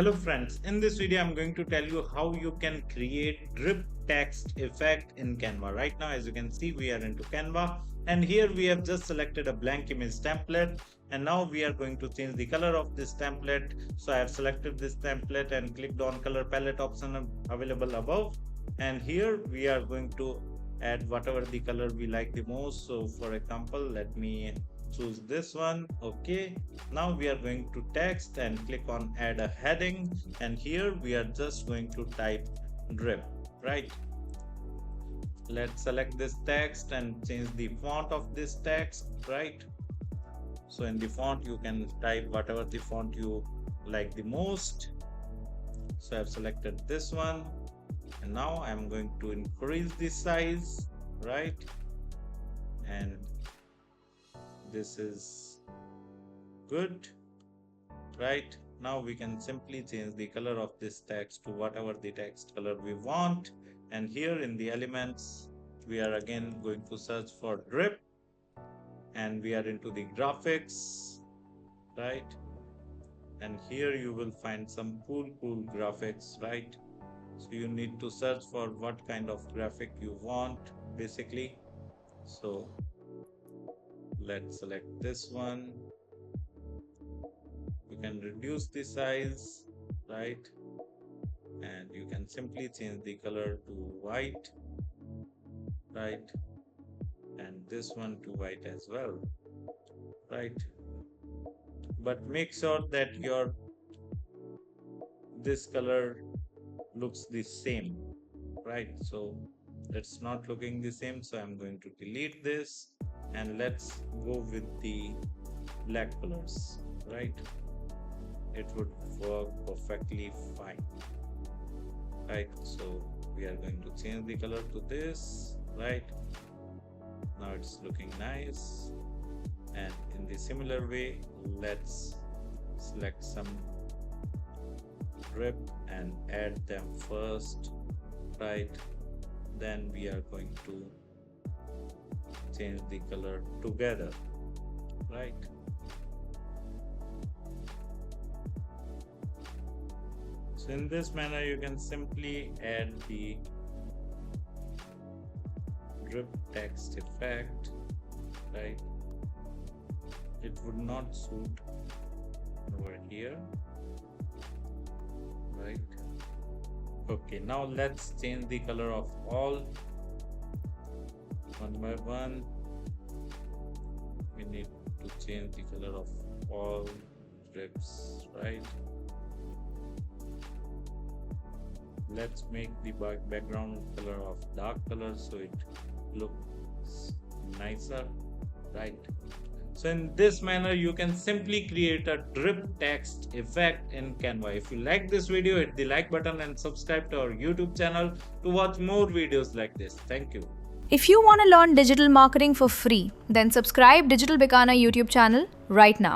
Hello friends, in this video I'm going to tell you how you can create drip text effect in Canva. Right now as you can see we are into Canva and here we have just selected a blank image template and now we are going to change the color of this template. So I have selected this template and clicked on color palette option available above, and here we are going to add whatever the color we like the most. So for example, let me choose this one. Okay, now we are going to text and click on add a heading, and here we are just going to type drip. Right, let's select this text and change the font of this text. Right, so in the font you can type whatever the font you like the most. So I've selected this one and now I'm going to increase the size. Right, and this is good. Right, now we can simply change the color of this text to whatever the text color we want, and here in the elements we are again going to search for drip and we are into the graphics. Right, and here you will find some cool graphics. Right, so you need to search for what kind of graphic you want basically. So let's select this one. You can reduce the size, right, and you can simply change the color to white. Right, and this one to white as well. Right, but make sure that this color looks the same. Right, so it's not looking the same, so I'm going to delete this and let's go with the black colors. Right, it would work perfectly fine. Right, so we are going to change the color to this. Right, now it's looking nice, and in the similar way let's select some drip and add them first. Right, then we are going to change the color together. Right, so in this manner you can simply add the drip text effect. Right, it would not suit over here. Right, okay, now let's change the color of all one by one. We need to change the color of all drips. Right, let's make the background color of dark color so it looks nicer. Right, so in this manner you can simply create a drip text effect in Canva. If you like this video, hit the like button and subscribe to our YouTube channel to watch more videos like this. Thank you. If you want to learn digital marketing for free, then subscribe Digital Bikana YouTube channel right now.